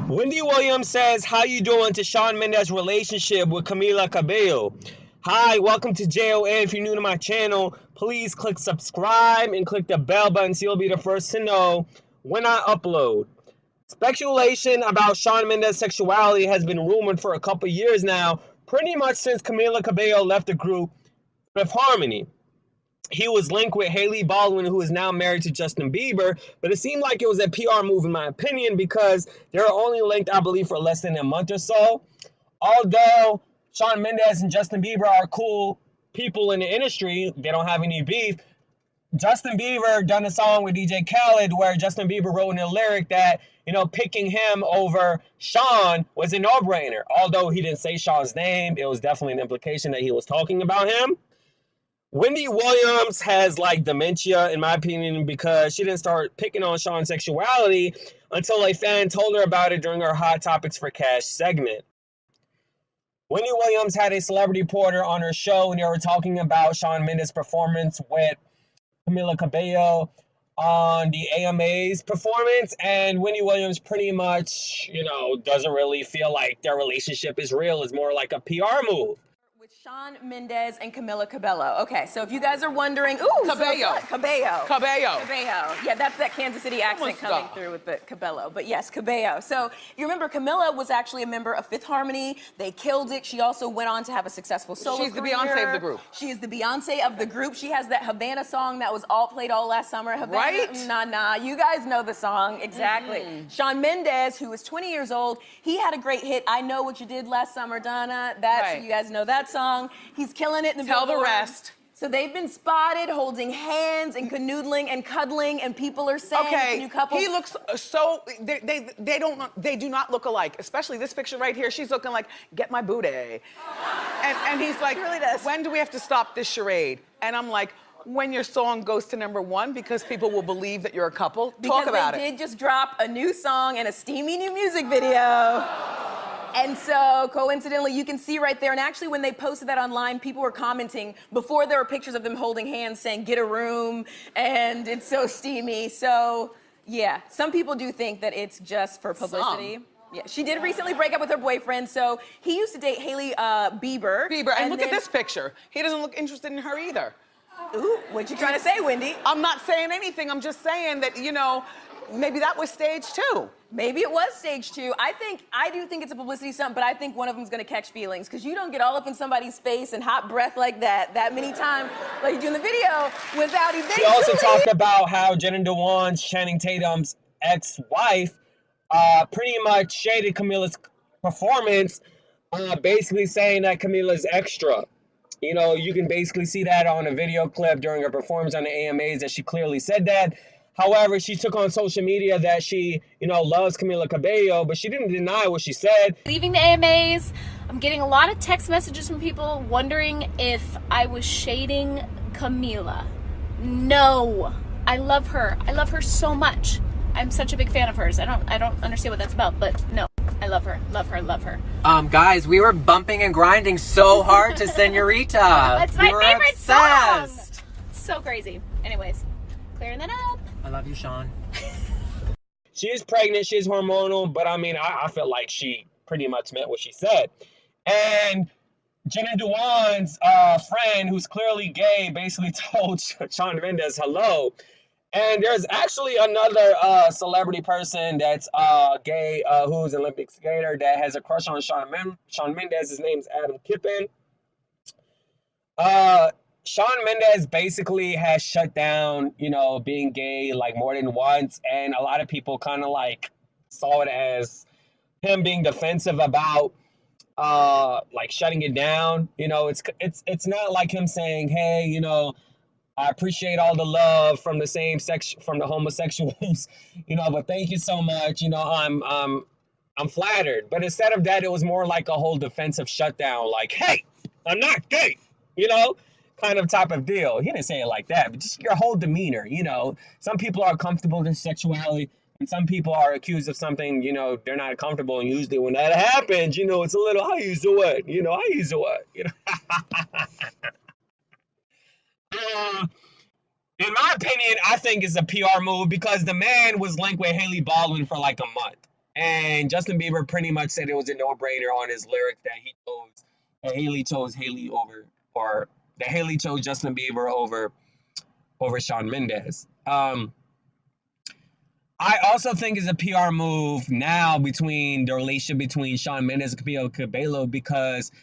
Wendy Williams says, "How you doing?" to Shawn Mendes' relationship with Camila Cabello. Hi, welcome to JOA. If you're new to my channel, please click subscribe and click the bell button so you'll be the first to know when I upload. Speculation about Shawn Mendes' sexuality has been rumored for a couple years now, pretty much since Camila Cabello left the group Fifth Harmony. He was linked with Hailey Baldwin, who is now married to Justin Bieber, but it seemed like it was a PR move in my opinion because they were only linked, I believe, for less than a month or so. Although Shawn Mendes and Justin Bieber are cool people in the industry, they don't have any beef. Justin Bieber done a song with DJ Khaled where Justin Bieber wrote in a lyric that, picking him over Shawn was a no-brainer. Although he didn't say Shawn's name, it was definitely an implication that he was talking about him. Wendy Williams has dementia, in my opinion, because she didn't start picking on Shawn's sexuality until a fan told her about it during her Hot Topics for Cash segment. Wendy Williams had a celebrity reporter on her show, and they were talking about Shawn Mendes' performance with Camila Cabello on the AMA's performance, and Wendy Williams pretty much, doesn't really feel like their relationship is real. It's more like a PR move. With Shawn Mendes and Camila Cabello. Okay, so if you guys are wondering, Cabello. Cabello. Yeah, that's that Kansas City accent coming through with the Cabello. But yes, Cabello. So you remember Camila was actually a member of Fifth Harmony. They killed it. She also went on to have a successful solo career. She's the Beyonce of the group. She is the Beyonce of the group. She has that Havana song that was played all last summer. Havana, right? Nah. You guys know the song. Exactly. Shawn Mendes, who is 20 years old, he had a great hit, I Know What You Did Last Summer, Donna. You guys know that song. He's killing it in the Tell the Billboard. rest. So they've been spotted holding hands and canoodling and cuddling, and people are saying it's a new couple. He looks so they do not look alike. Especially this picture right here. She's looking like, get my booty. And he's like, really does. When do we have to stop this charade? And I'm like, when your song goes to #1, because people will believe that you're a couple. Talk about it. They did just drop a new song and a steamy new music video. And so, coincidentally, you can see right there, and actually when they posted that online, people were commenting, before there were pictures of them holding hands saying, get a room, and it's so steamy. So, yeah, some people do think that it's just for publicity. Yeah, she did recently break up with her boyfriend, so he used to date Hailey Bieber. And look at this picture. He doesn't look interested in her either. Ooh, what you trying to say, Wendy? I'm not saying anything. I'm just saying that, maybe that was stage 2. Maybe it was stage 2. I do think it's a publicity stunt, but I think one of them's gonna catch feelings, because you don't get all up in somebody's face and hot breath like that many times, like you do in the video, without eventually. She also talked about how Jenna Dewan's, Channing Tatum's ex-wife, pretty much shaded Camila's performance, basically saying that Camila's extra. You can basically see that on a video clip during her performance on the AMAs that she clearly said that. However, she took on social media that she, loves Camila Cabello, but she didn't deny what she said. Leaving the AMAs, I'm getting a lot of text messages from people wondering if I was shading Camila. No, I love her. I love her so much. I'm such a big fan of hers. I don't understand what that's about, but no, I love her, love her, love her. Guys, we were bumping and grinding so hard to Senorita. That's my favorite obsessed. song. So crazy. Anyways, clearing that up. I love you, Shawn. She is pregnant, she is hormonal, but I feel like she pretty much meant what she said. And Jenna Dewan's friend, who's clearly gay, basically told Shawn Mendes hello. And there's actually another celebrity person that's gay, who's an Olympic skater, that has a crush on Shawn Mendes. His name's Adam Kippen. Shawn Mendes basically has shut down, being gay more than once, and a lot of people kind of saw it as him being defensive about shutting it down. It's not like him saying, hey, I appreciate all the love from the same sex, from the homosexuals, but thank you so much. I'm flattered. But instead of that, it was more like a whole defensive shutdown, like, hey, I'm not gay, kind of type of deal. He didn't say it like that, but just your whole demeanor, Some people are comfortable with their sexuality, and some people are accused of something, they're not comfortable. And usually when that happens, it's a little, I use the what, in my opinion, I think it's a PR move because the man was linked with Hailey Baldwin for a month. And Justin Bieber pretty much said it was a no-brainer on his lyric that Haley chose Haley over, or that Haley chose Justin Bieber over Shawn Mendes. I also think it's a PR move now between the relationship between Shawn Mendes and Camila Cabello, because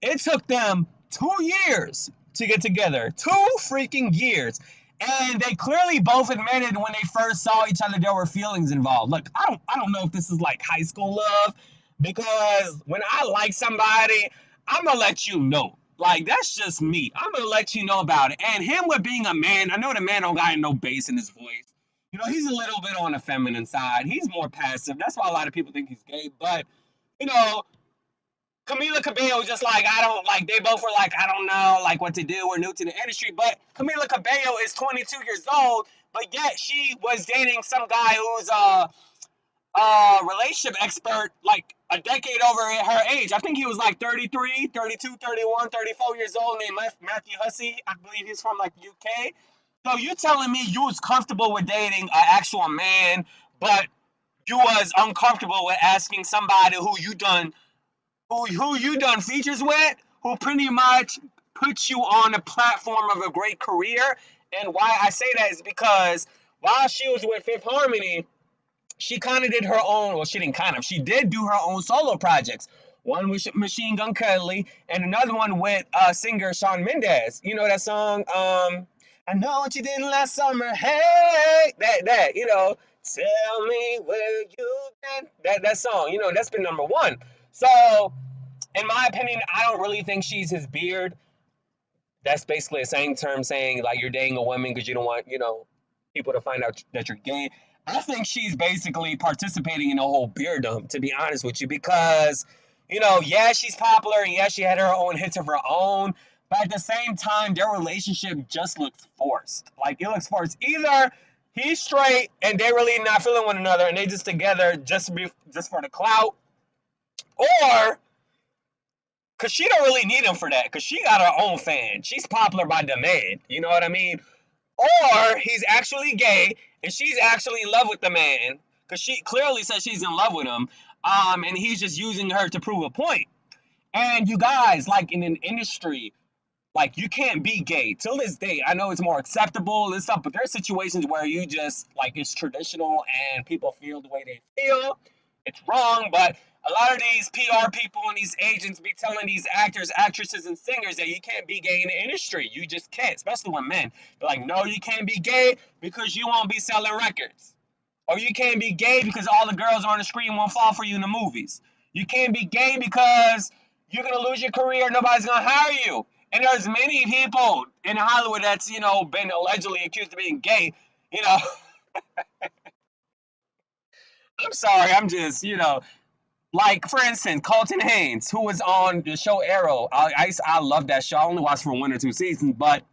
it took them 2 years to get together. 2 freaking years. And they clearly both admitted when they first saw each other there were feelings involved. Look, I don't know if this is like high school love, because when I like somebody, I'm gonna let you know. Like, that's just me. I'm gonna let you know about it. And him with being a man, I know the man don't got no bass in his voice. You know, he's a little bit on the feminine side. He's more passive. That's why a lot of people think he's gay. But, you know, Camila Cabello just like, I don't, like, they both were like, I don't know, like, what to do. We're new to the industry. But Camila Cabello is 22 years old, but yet she was dating some guy who's a relationship expert, like, a decade over her age. I think he was like 33, 32, 31, 34 years old, named Matthew Hussey. I believe he's from, like, the UK. So you telling me you was comfortable with dating an actual man, but you was uncomfortable with asking somebody who you done features with, who pretty much puts you on the platform of a great career. And why I say that is because while she was with Fifth Harmony, she kind of did her own, well, she did do her own solo projects. One with Machine Gun Kelly, and another one with singer Shawn Mendes. You know that song, I know what you did last summer, hey, that, you know, tell me where you been, that song, you know, that's been #1. So, in my opinion, I don't really think she's his beard. That's basically a slang term saying, like, you're dating a woman because you don't want, you know, people to find out that you're gay. I think she's basically participating in the whole beard dump, to be honest with you, because, you know, yeah, she's popular, and yeah, she had her own hits of her own, but at the same time, their relationship just looks forced. Like, it looks forced. Either he's straight and they really not feeling one another and they just together just for the clout, or because she don't really need him for that, because she got her own fan. She's popular by demand. You know what I mean? Or he's actually gay and she's actually in love with the man, because she clearly says she's in love with him, and he's just using her to prove a point. And you guys, like, in an industry, like, you can't be gay. Till this day, I know it's more acceptable and stuff, but there's situations where you just, like, it's traditional and people feel the way they feel. It's wrong, but a lot of these PR people and these agents be telling these actors, actresses, and singers that you can't be gay in the industry. You just can't, especially when men. They're like, no, you can't be gay because you won't be selling records. Or you can't be gay because all the girls on the screen won't fall for you in the movies. You can't be gay because you're going to lose your career, nobody's going to hire you. And there's many people in Hollywood that's, you know, been allegedly accused of being gay, you know. I'm sorry, I'm just, you know, like, for instance, Colton Haynes, who was on the show Arrow. I love that show. I only watched for 1 or 2 seasons, but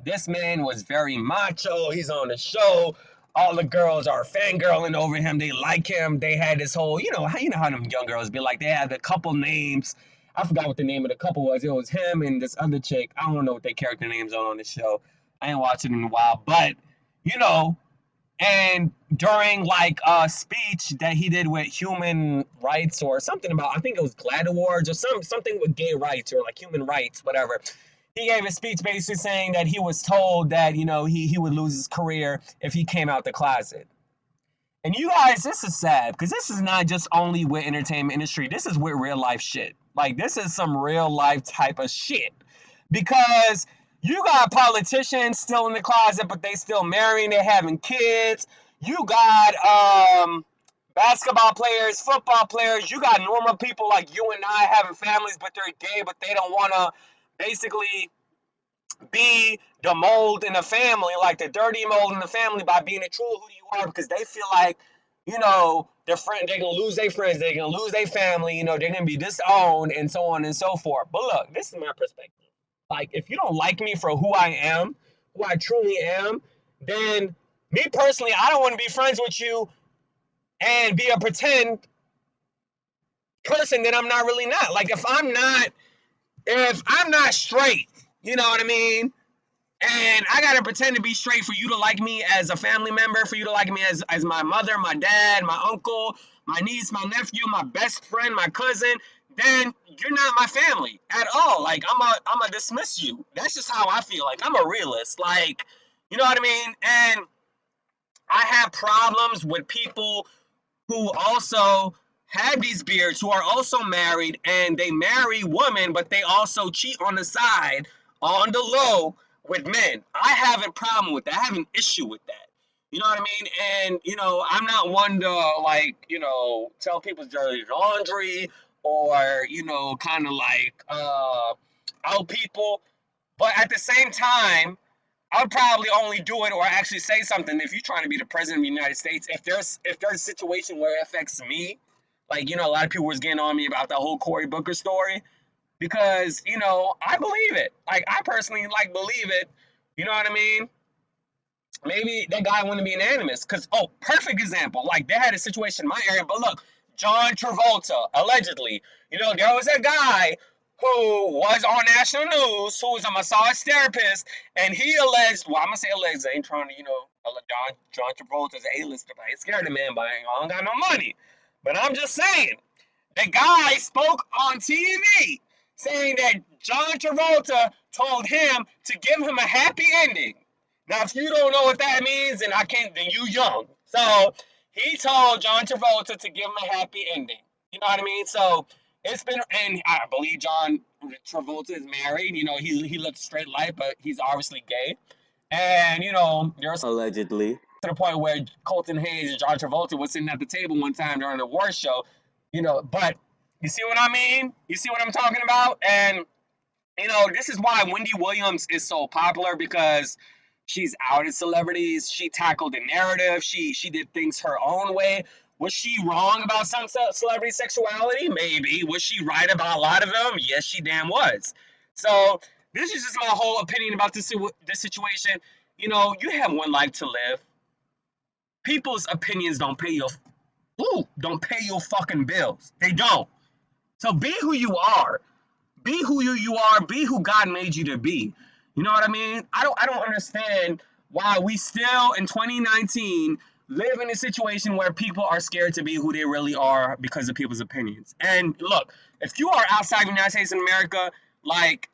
this man was very macho. He's on the show. All the girls are fangirling over him. They like him. They had this whole, you know how them young girls be like. They had a couple names. I forgot what the name of the couple was. It was him and this other chick. I don't know what their character names are on the show. I ain't watched it in a while, but, you know, and during, like, a speech that he did with human rights or something about, I think it was GLAAD Awards or something with gay rights or, like, human rights, whatever. He gave a speech basically saying that he was told that, you know, he would lose his career if he came out the closet. And you guys, this is sad, because this is not just only with entertainment industry. This is with real life shit. Like, this is some real life type of shit. Because you got politicians still in the closet, but they still marrying, they having kids. You got basketball players, football players. You got normal people like you and I having families, but they're gay, but they don't want to basically be the mold in the family, like the dirty mold in the family, by being the true who you are, because they feel like, you know, they're going to lose their friends, they're going to lose their family, you know, they're going to be disowned, and so on and so forth. But look, this is my perspective. Like, if you don't like me for who I am, who I truly am, then me personally, I don't want to be friends with you and be a pretend person that I'm not really not. Like, if I'm not straight, you know what I mean? And I gotta pretend to be straight for you to like me as a family member, for you to like me as my mother, my dad, my uncle, my niece, my nephew, my best friend, my cousin, then you're not my family at all. Like I'm a dismiss you. That's just how I feel. Like I'm a realist. Like, you know what I mean? And I have problems with people who also have these beards, who are also married, and they marry women, but they also cheat on the side, on the low, with men. I have a problem with that. I have an issue with that. You know what I mean? And, you know, I'm not one to, like, you know, tell people's dirty laundry or, you know, kind of like out people. But at the same time, I'll probably only do it or actually say something if you're trying to be the president of the United States. If there's a situation where it affects me, like, you know, a lot of people was getting on me about the whole Cory Booker story because, you know, I believe it. Like, I personally, like, believe it. You know what I mean? Maybe that guy wouldn't be unanimous because, oh, perfect example. Like, they had a situation in my area, but look, John Travolta, allegedly, you know, there was a guy who was on national news, who was a massage therapist, and he alleged, well, I'm going to say alleged, I ain't trying to, you know, John Travolta's an A-lister, but I ain't scared of man, but I don't got no money. But I'm just saying, the guy spoke on TV saying that John Travolta told him to give him a happy ending. Now, if you don't know what that means, then then you young. So, he told John Travolta to give him a happy ending. You know what I mean? So, it's been, and I believe John Travolta is married. You know, he looks straight life, but he's obviously gay. And, you know, there's allegedly to the point where Colton Hayes and John Travolta was sitting at the table one time during the award show. You know, but you see what I mean? You see what I'm talking about? And, you know, this is why Wendy Williams is so popular because she's outed celebrities. She tackled the narrative. She did things her own way. Was she wrong about some celebrity sexuality? Maybe. Was she right about a lot of them? Yes, she damn was. So this is just my whole opinion about this situation. You know, you have one life to live. People's opinions don't pay your fucking bills. They don't. So be who you are. Be who you are. Be who God made you to be. You know what I mean? I don't understand why we still in 2019 live in a situation where people are scared to be who they really are because of people's opinions. And look, if you are outside the United States of America, like,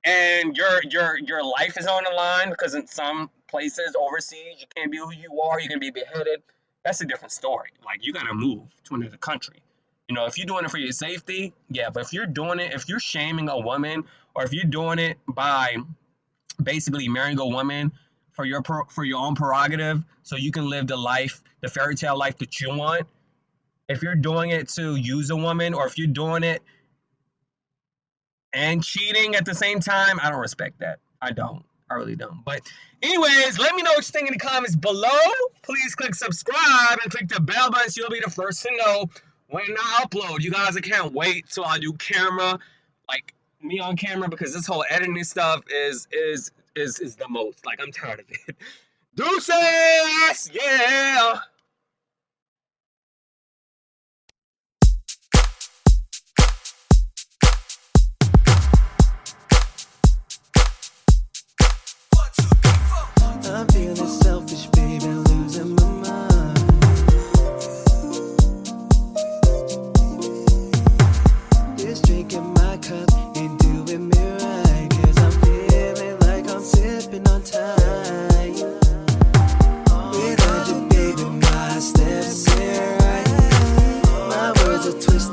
and your life is on the line because in some places overseas you can't be who you are, you can be beheaded. That's a different story. Like, you gotta move to another country. You know, if you're doing it for your safety, yeah. But if you're doing it, if you're shaming a woman, or if you're doing it by basically marrying a woman for your own prerogative, so you can live the life, the fairy tale life that you want. If you're doing it to use a woman, or if you're doing it and cheating at the same time, I don't respect that. I don't. I really don't. But anyways, let me know what you think in the comments below. Please click subscribe and click the bell button so you'll be the first to know when I upload. You guys, I can't wait till I do camera, like me on camera, because this whole editing stuff is the most. Like, I'm tired of it. Deuces! Yeah! I'm feeling selfish, baby, losing my mind. This drink in my cup ain't doing me right, 'cause I'm feeling like I'm sipping on time. Without you, baby, my steps ain't right. My words are twisted.